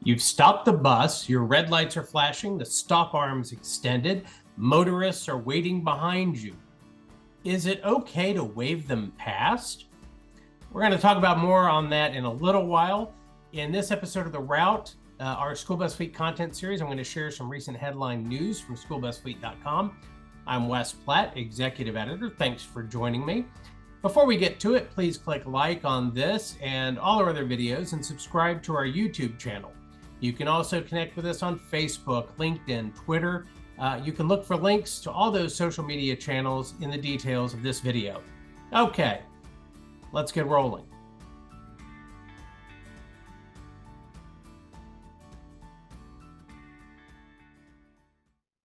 You've stopped the bus, your red lights are flashing, the stop arm's extended, motorists are waiting behind you. Is it okay to wave them past? We're going to talk about more on that in a little while. In this episode of The Route, our School Bus Fleet content series, I'm going to share some recent headline news from schoolbusfleet.com. I'm Wes Platt, Executive Editor. Thanks for joining me. Before we get to it, please click like on this and all our other videos and subscribe to our YouTube channel. You can also connect with us on Facebook, LinkedIn, Twitter. You can look for links to all those social media channels in the details of this video. Okay, let's get rolling.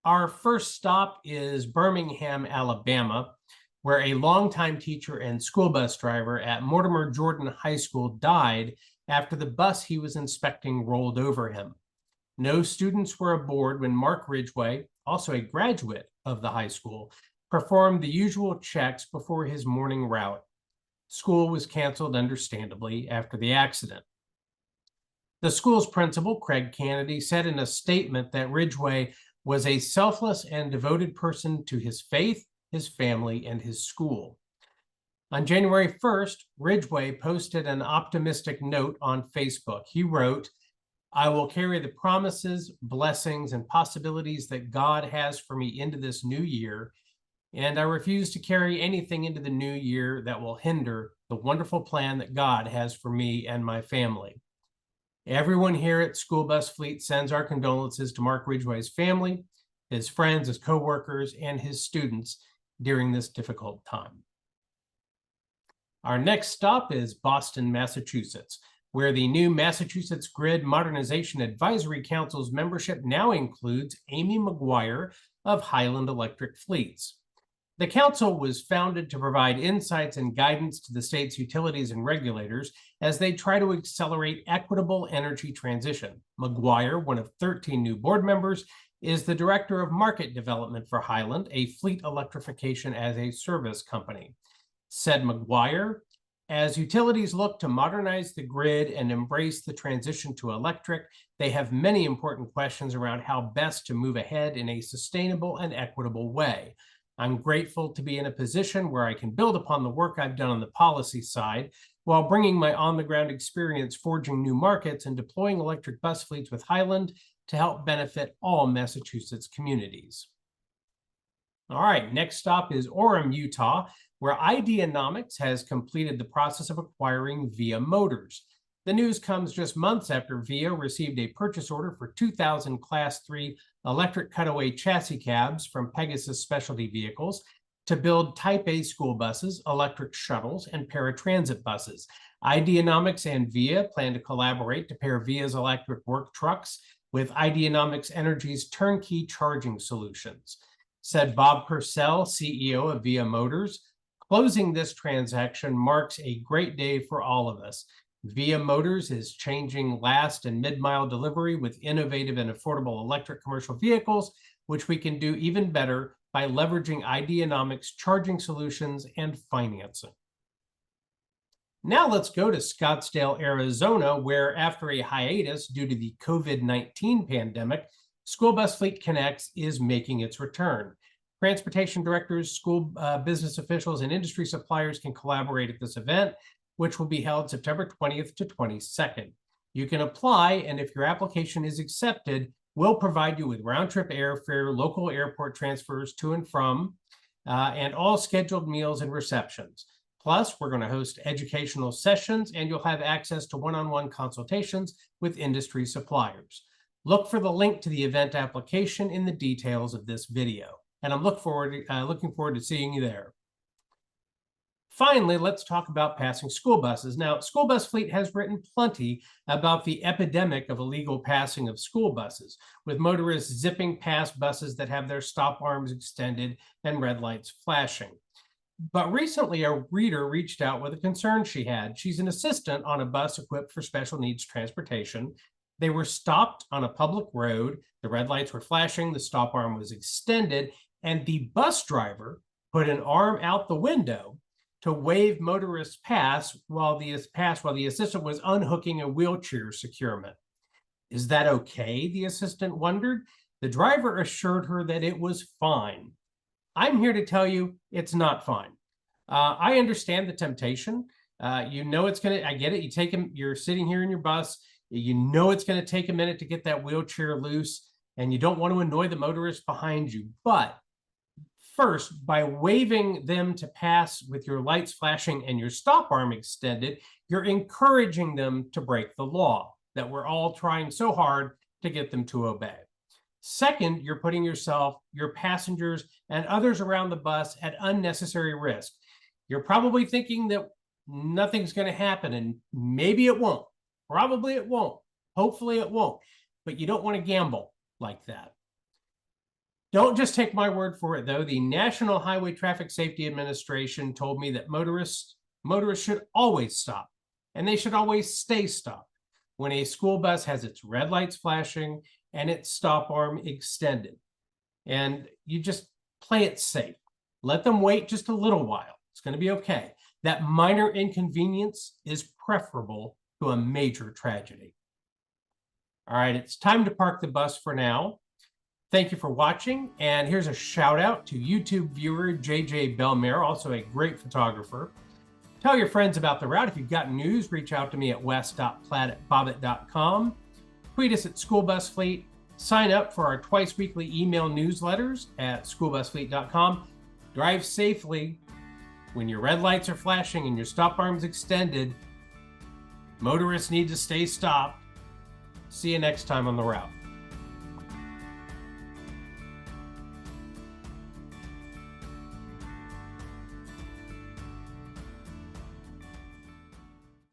Our first stop is Birmingham, Alabama, where a longtime teacher and school bus driver at Mortimer Jordan High School died after the bus he was inspecting rolled over him. No students were aboard when Mark Ridgway, also a graduate of the high school, performed the usual checks before his morning route. School was canceled, understandably, after the accident. The school's principal, Craig Kennedy, said in a statement that Ridgway was a selfless and devoted person to his faith, his family, and his school. On January 1st, Ridgway posted an optimistic note on Facebook. He wrote, "I will carry the promises, blessings, and possibilities that God has for me into this new year, and I refuse to carry anything into the new year that will hinder the wonderful plan that God has for me and my family." Everyone here at School Bus Fleet sends our condolences to Mark Ridgway's family, his friends, his coworkers, and his students during this difficult time. Our next stop is Boston, Massachusetts, where the new Massachusetts Grid Modernization Advisory Council's membership now includes Amy McGuire of Highland Electric Fleets. The council was founded to provide insights and guidance to the state's utilities and regulators as they try to accelerate equitable energy transition. McGuire, one of 13 new board members, is the Director of Market Development for Highland, a fleet electrification as a service company. Said McGuire, "As utilities look to modernize the grid and embrace the transition to electric, they have many important questions around how best to move ahead in a sustainable and equitable way. I'm grateful to be in a position where I can build upon the work I've done on the policy side while bringing my on-the-ground experience forging new markets and deploying electric bus fleets with Highland to help benefit all Massachusetts communities." All right, next stop is Orem, Utah, where Ideanomics has completed the process of acquiring VIA Motors. The news comes just months after VIA received a purchase order for 2,000 Class 3 electric cutaway chassis cabs from Pegasus Specialty Vehicles to build Type A school buses, electric shuttles, and paratransit buses. Ideanomics and VIA plan to collaborate to pair VIA's electric work trucks with Ideanomics Energy's turnkey charging solutions. Said Bob Purcell, CEO of VIA Motors, "Closing this transaction marks a great day for all of us. VIA Motors is changing last and mid-mile delivery with innovative and affordable electric commercial vehicles, which we can do even better by leveraging Ideanomics charging solutions and financing." Now let's go to Scottsdale, Arizona, where after a hiatus due to the COVID-19 pandemic, School Bus Fleet Connex is making its return. Transportation directors, school business officials, and industry suppliers can collaborate at this event, which will be held September 20th to 22nd. You can apply, and if your application is accepted, we'll provide you with round-trip airfare, local airport transfers to and from, and all scheduled meals and receptions. Plus, we're going to host educational sessions, and you'll have access to one-on-one consultations with industry suppliers. Look for the link to the event application in the details of this video, and I'm looking forward to seeing you there. Finally, let's talk about passing school buses. Now, School Bus Fleet has written plenty about the epidemic of illegal passing of school buses, with motorists zipping past buses that have their stop arms extended and red lights flashing. But recently, a reader reached out with a concern she had. She's an assistant on a bus equipped for special needs transportation. They were stopped on a public road. The red lights were flashing, the stop arm was extended, and the bus driver put an arm out the window to wave motorists while the assistant was unhooking a wheelchair securement. Is that okay? The assistant wondered. The driver assured her that it was fine. I'm here to tell you it's not fine. I understand the temptation. You know it's going to, I get it. You take him, you're sitting here in your bus. You know it's going to take a minute to get that wheelchair loose, and you don't want to annoy the motorist behind you. But first, by waving them to pass with your lights flashing and your stop arm extended, you're encouraging them to break the law that we're all trying so hard to get them to obey. Second, you're putting yourself, your passengers, and others around the bus at unnecessary risk. You're probably thinking that nothing's going to happen, and maybe it won't. Probably it won't. Hopefully it won't. But you don't want to gamble like that. Don't just take my word for it, though. The National Highway Traffic Safety Administration told me that motorists should always stop, and they should always stay stopped when a school bus has its red lights flashing and its stop arm extended. And you just play it safe. Let them wait just a little while. It's going to be okay. That minor inconvenience is preferable to a major tragedy. All right, it's time to park the bus for now. Thank you for watching, and here's a shout out to YouTube viewer JJ Bellemare, also a great photographer. Tell your friends about the route. If you've got news, reach out to me at wes.platt@bobbit.com. Tweet us at SchoolBusFleet. Sign up for our twice weekly email newsletters at schoolbusfleet.com. Drive safely. When your red lights are flashing and your stop arm's extended, motorists need to stay stopped. See you next time on the route.